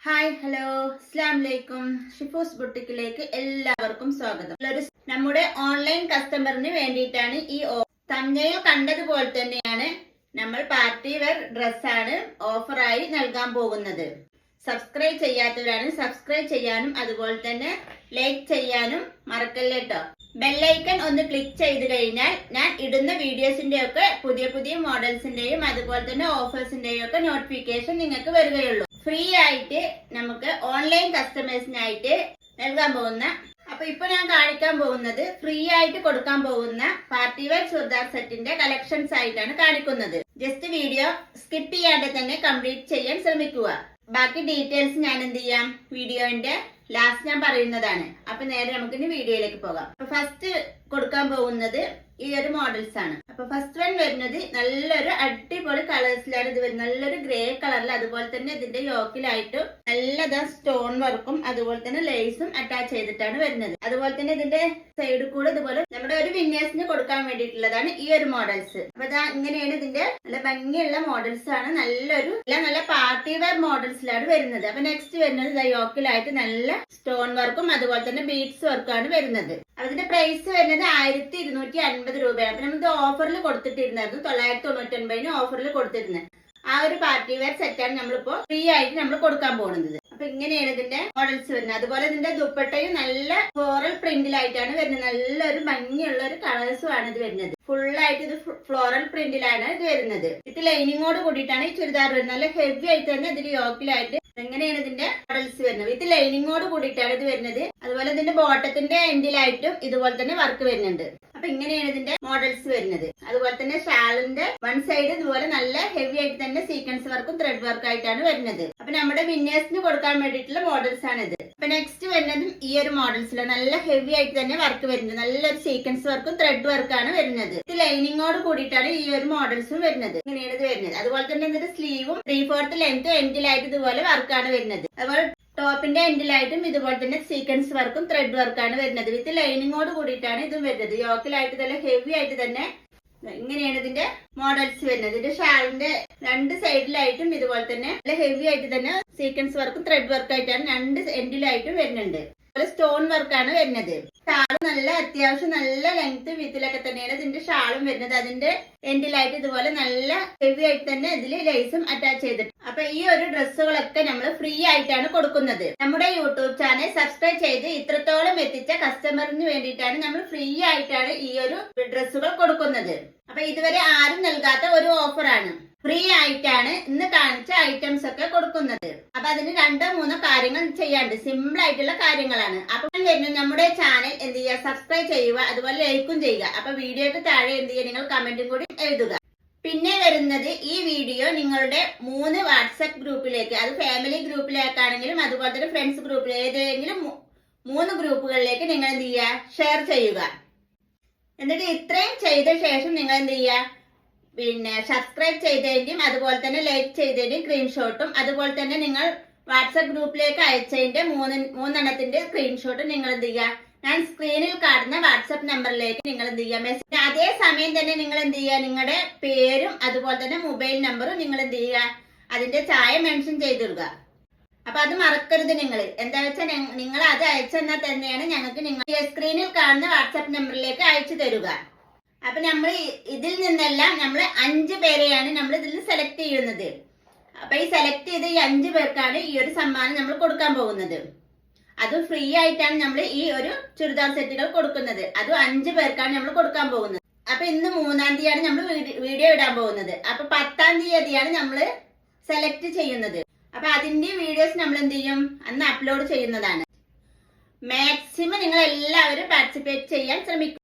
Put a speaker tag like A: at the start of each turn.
A: Hi hello അസ്സലാമലൈക്കും. ഷിഫൂസ് ബുട്ടിക്കിലേക്ക് എല്ലാവർക്കും സ്വാഗതം. നമ്മുടെ ഓൺലൈൻ കസ്റ്റമറിന് വേണ്ടിയിട്ടാണ് ഈ തംബ്നെയിൽ കണ്ടതുപോലെ തന്നെയാണ് നമ്മൾ പാർട്ടി വെയർ ഡ്രസ്സാണ് ഓഫറായി നൽകാൻ പോകുന്നത്. സബ്സ്ക്രൈബ് ചെയ്യാത്തവരാണ് സബ്സ്ക്രൈബ് ചെയ്യാനും അതുപോലെ തന്നെ ലൈക്ക് ചെയ്യാനും മറക്കല്ലേ കേട്ടോ. ബെല്ലൈക്കൺ ഒന്ന് ക്ലിക്ക് ചെയ്ത് കഴിഞ്ഞാൽ ഞാൻ ഇടുന്ന വീഡിയോസിന്റെ ഒക്കെ പുതിയ മോഡൽസിന്റെയും അതുപോലെ തന്നെ ഓഫേഴ്സിന്റെയും ഒക്കെ നോട്ടിഫിക്കേഷൻ നിങ്ങൾക്ക് വരികയുള്ളൂ. ഫ്രീ ആയിട്ട് നമുക്ക് ഓൺലൈൻ കസ്റ്റമേഴ്സിനായിട്ട് നൽകാൻ പോകുന്ന ഇപ്പൊ ഞാൻ കാണിക്കാൻ പോകുന്നത് ഫ്രീ ആയിട്ട് കൊടുക്കാൻ പോകുന്ന പാർട്ടി വെയർ ചുരിദാർ സെറ്റിന്റെ കളക്ഷൻസ് ആയിട്ടാണ് കാണിക്കുന്നത്. ജസ്റ്റ് വീഡിയോ സ്കിപ്പ് ചെയ്യാതെ തന്നെ കംപ്ലീറ്റ് ചെയ്യാൻ ശ്രമിക്കുക. ബാക്കി ഡീറ്റെയിൽസ് ഞാൻ എന്ത് ചെയ്യാം വീഡിയോന്റെ ലാസ്റ്റ് ഞാൻ പറയുന്നതാണ്. അപ്പൊ നേരെ നമുക്കിനി വീഡിയോയിലേക്ക് പോകാം. ഫസ്റ്റ് കൊടുക്കാൻ പോകുന്നത് ഈ ഒരു മോഡൽസ് ആണ്. അപ്പൊ ഫസ്റ്റ് വൺ വരുന്നത് നല്ലൊരു അടിപൊളി കളേഴ്സിലാണ് ഇത് വരുന്നത്. നല്ലൊരു ഗ്രേ കളറിൽ അതുപോലെ തന്നെ ഇതിന്റെ യോക്കിലായിട്ടും നല്ലതാ സ്റ്റോൺ വർക്കും അതുപോലെ തന്നെ ലേസും അറ്റാച്ച് ചെയ്തിട്ടാണ് വരുന്നത്. അതുപോലെ തന്നെ ഇതിന്റെ സൈഡിൽ കൂടെ ഇതുപോലെ നമ്മുടെ ഒരു വിന്നേഴ്സിന് കൊടുക്കാൻ വേണ്ടിയിട്ടുള്ളതാണ് ഈ ഒരു മോഡൽസ്. അപ്പൊ ഇങ്ങനെയാണ് ഇതിന്റെ നല്ല ഭംഗിയുള്ള മോഡൽസ് ആണ്. നല്ല പാർട്ടി വെയർ മോഡൽസിലാണ് വരുന്നത്. അപ്പൊ നെക്സ്റ്റ് വരുന്നത് യോക്കിലായിട്ട് നല്ല സ്റ്റോൺ വർക്കും അതുപോലെ തന്നെ ബീഡ്സ് വർക്കാണ് വരുന്നത്. അതിന്റെ പ്രൈസ് വരുന്നത് 1250 രൂപയാണ്. അപ്പൊ നമ്മൾ ഇത് ഓഫറിൽ കൊടുത്തിട്ടിരുന്നത് 999 ഓഫറിൽ കൊടുത്തിരുന്നത്. ആ ഒരു പാർട്ടി വെയർ സെറ്റാണ് നമ്മളിപ്പോ ഫ്രീ ആയിട്ട് നമ്മൾ കൊടുക്കാൻ പോകുന്നത്. അപ്പൊ ഇങ്ങനെയാണ് ഇതിന്റെ മോഡൽസ് വരുന്നത്. അതുപോലെ ഇതിന്റെ ദുപ്പട്ടയും നല്ല ഫ്ലോറൽ പ്രിന്റിലായിട്ടാണ് വരുന്നത്. നല്ലൊരു ഭംഗിയുള്ള ഒരു കളേഴ്സും ആണ് ഇത് വരുന്നത്. ഫുള്ളായിട്ട് ഇത് ഫ്ലോറൽ പ്രിന്റിലാണ് ഇത് വരുന്നത്. ഇത് ലൈനിങ്ങോട് കൂടിയിട്ടാണ് ഈ ചുരിദാർ വരുന്നത്. നല്ല ഹെവി ആയിട്ട് തന്നെ ഇതിൽ യോക്കിലായിട്ട് എങ്ങനെയാണ് ഇതിന്റെ മോഡൽസ് വരുന്നത്. ഇത് ലൈനിങ്ങോട് കൂടിയിട്ടാണ് ഇത് വരുന്നത്. അതുപോലെ ഇതിന്റെ ബോട്ടത്തിന്റെ എൻഡിലായിട്ടും ഇതുപോലെ തന്നെ വർക്ക് വരുന്നുണ്ട്. അപ്പൊ ഇങ്ങനെയാണ് ഇതിന്റെ മോഡൽസ് വരുന്നത്. അതുപോലെ തന്നെ ഷാളിന്റെ വൺ സൈഡ് ഇതുപോലെ നല്ല ഹെവി ആയിട്ട് തന്നെ സീക്വൻസ് വർക്കും ത്രെഡ് വർക്ക് ആയിട്ടാണ് വരുന്നത്. അപ്പൊ നമ്മുടെ വിന്നേഴ്സിന് കൊടുക്കാൻ വേണ്ടിയിട്ടുള്ള മോഡൽസ് ആണ് ഇത്. അപ്പൊ നെക്സ്റ്റ് വരുന്നതും ഈ ഒരു മോഡൽസിലാണ് നല്ല ഹെവി ആയിട്ട് തന്നെ വർക്ക് വരുന്നത്. നല്ലൊരു സീക്വൻസ് വർക്കും ത്രെഡ് വർക്കാണ് വരുന്നത്. ഇത് ലൈനിങ്ങോട് കൂടിയിട്ടാണ് ഈ ഒരു മോഡൽസും വരുന്നത്. ഇങ്ങനെയാണ് ഇത് വരുന്നത്. അതുപോലെ തന്നെ ഇതിന്റെ സ്ലീവും 3/4 ലെങ്ത് എൻഡിലായിട്ട് ഇതുപോലെ വർക്കാണ് വരുന്നത്. അതുപോലെ ടോപ്പിന്റെ എൻഡിലായിട്ടും ഇതുപോലെ തന്നെ സീക്വൻസ് വർക്കും ത്രെഡ് വർക്കാണ് വരുന്നത്. വിത്ത് ലൈനിങ്ങോട് കൂടിയിട്ടാണ് ഇതും വരുന്നത്. യോക്കിലായിട്ട് നല്ല ഹെവി ആയിട്ട് തന്നെ ഇങ്ങനെയാണ് ഇതിന്റെ മോഡൽസ് വരുന്നത്. ഇതിന്റെ ഷാളിന്റെ രണ്ട് സൈഡിലായിട്ടും ഇതുപോലെ തന്നെ നല്ല ഹെവി ആയിട്ട് തന്നെ സീക്വൻസ് വർക്കും ത്രെഡ് വർക്കായിട്ടാണ് രണ്ട് എൻഡിലായിട്ടും വരുന്നുണ്ട്. സ്റ്റോൺ വർക്കാണ് വരുന്നത്. ഷാള് നല്ല അത്യാവശ്യം നല്ല ലെങ്ത് വിത്തിലൊക്കെ തന്നെയാണ് ഇതിന്റെ ഷാളും വരുന്നത്. അതിന്റെ എൻഡിലായിട്ട് ഇതുപോലെ നല്ല ഹെവി ആയിട്ട് തന്നെ ഇതിൽ ലേസും അറ്റാച്ച് ചെയ്തിട്ട്. അപ്പൊ ഈ ഒരു ഡ്രസ്സുകളൊക്കെ നമ്മൾ ഫ്രീ ആയിട്ടാണ് കൊടുക്കുന്നത്. നമ്മുടെ യൂട്യൂബ് ചാനൽ സബ്സ്ക്രൈബ് ചെയ്ത് ഇത്രത്തോളം എത്തിച്ച കസ്റ്റമറിന് വേണ്ടിയിട്ടാണ് നമ്മൾ ഫ്രീ ആയിട്ടാണ് ഈ ഒരു ഡ്രസ്സുകൾ കൊടുക്കുന്നത്. അപ്പൊ ഇതുവരെ ആരും നൽകാത്ത ഒരു ഓഫറാണ്. ഫ്രീ ആയിട്ടാണ് ഇന്ന് കാണിച്ച ഐറ്റംസ് ഒക്കെ കൊടുക്കുന്നത്. അപ്പൊ അതിന് 2-3 കാര്യങ്ങൾ ചെയ്യാണ്ട് സിമ്പിൾ ആയിട്ടുള്ള കാര്യങ്ങളാണ്. അപ്പൊ വരുന്നത് നമ്മുടെ ചാനൽ എന്ത് ചെയ്യുക സബ്സ്ക്രൈബ് ചെയ്യുക അതുപോലെ ലൈക്കും ചെയ്യുക. അപ്പൊ വീഡിയോക്ക് താഴെ എന്ത് ചെയ്യുക നിങ്ങൾ കമന്റും കൂടി എഴുതുക. പിന്നെ വരുന്നത് ഈ വീഡിയോ നിങ്ങളുടെ 3 വാട്സപ്പ് ഗ്രൂപ്പിലേക്ക്, അത് ഫാമിലി ഗ്രൂപ്പിലേക്കാണെങ്കിലും അതുപോലെ തന്നെ ഫ്രണ്ട്സ് ഗ്രൂപ്പിൽ ഏതെങ്കിലും 3 ഗ്രൂപ്പുകളിലേക്ക് നിങ്ങൾ എന്ത് ചെയ്യുക ഷെയർ ചെയ്യുക. എന്നിട്ട് ഇത്രയും ചെയ്ത ശേഷം നിങ്ങൾ എന്ത് ചെയ്യുക പിന്നെ സബ്സ്ക്രൈബ് ചെയ്തതിന്റെയും അതുപോലെ തന്നെ ലൈക്ക് ചെയ്തതിന്റെയും സ്ക്രീൻഷോട്ടും അതുപോലെ തന്നെ നിങ്ങൾ വാട്സപ്പ് ഗ്രൂപ്പിലേക്ക് അയച്ചതിന്റെ 3 സ്ക്രീൻഷോട്ടും നിങ്ങൾ എന്ത് ചെയ്യുക ഞാൻ സ്ക്രീനിൽ കാണുന്ന വാട്സപ്പ് നമ്പറിലേക്ക് നിങ്ങൾ എന്ത് ചെയ്യുക മെസ്സേജ്. അതേ സമയം തന്നെ നിങ്ങൾ എന്ത് ചെയ്യുക നിങ്ങളുടെ പേരും അതുപോലെ തന്നെ മൊബൈൽ നമ്പറും നിങ്ങൾ എന്ത് ചെയ്യുക അതിന്റെ ചായ മെൻഷൻ ചെയ്തിടുക. അപ്പൊ അത് മറക്കരുത്. നിങ്ങൾ എന്താ വെച്ചാൽ നിങ്ങൾ അത് അയച്ചെന്നാൽ തന്നെയാണ് ഞങ്ങൾക്ക് നിങ്ങൾ സ്ക്രീനിൽ കാണുന്ന വാട്സപ്പ് നമ്പറിലേക്ക് അയച്ചു തരുക. അപ്പൊ നമ്മൾ ഇതിൽ നിന്നെല്ലാം നമ്മൾ 5 പേരെയാണ് നമ്മൾ ഇതിൽ സെലക്ട് ചെയ്യുന്നത്. അപ്പൊ ഈ സെലക്ട് ചെയ്ത് ഈ 5 പേർക്കാണ് ഈ ഒരു സമ്മാനം നമ്മൾ കൊടുക്കാൻ പോകുന്നത്. അത് ഫ്രീ ആയിട്ടാണ് നമ്മൾ ഈ ഒരു ചുരിദാർ സെറ്റുകൾ കൊടുക്കുന്നത്. അത് 5 പേർക്കാണ് നമ്മൾ കൊടുക്കാൻ പോകുന്നത്. അപ്പൊ ഇന്ന് 3-ാം തീയതിയാണ് നമ്മൾ വീഡിയോ ഇടാൻ പോകുന്നത്. അപ്പൊ 10-ാം തീയതിയാണ് നമ്മൾ സെലക്ട് ചെയ്യുന്നത്. അപ്പൊ അതിന്റെ വീഡിയോസ് നമ്മൾ എന്ത് ചെയ്യും അന്ന് അപ്ലോഡ് ചെയ്യുന്നതാണ്. മാക്സിമം നിങ്ങൾ എല്ലാവരും പാർട്ടിസിപ്പേറ്റ് ചെയ്യാൻ ശ്രമിക്കും.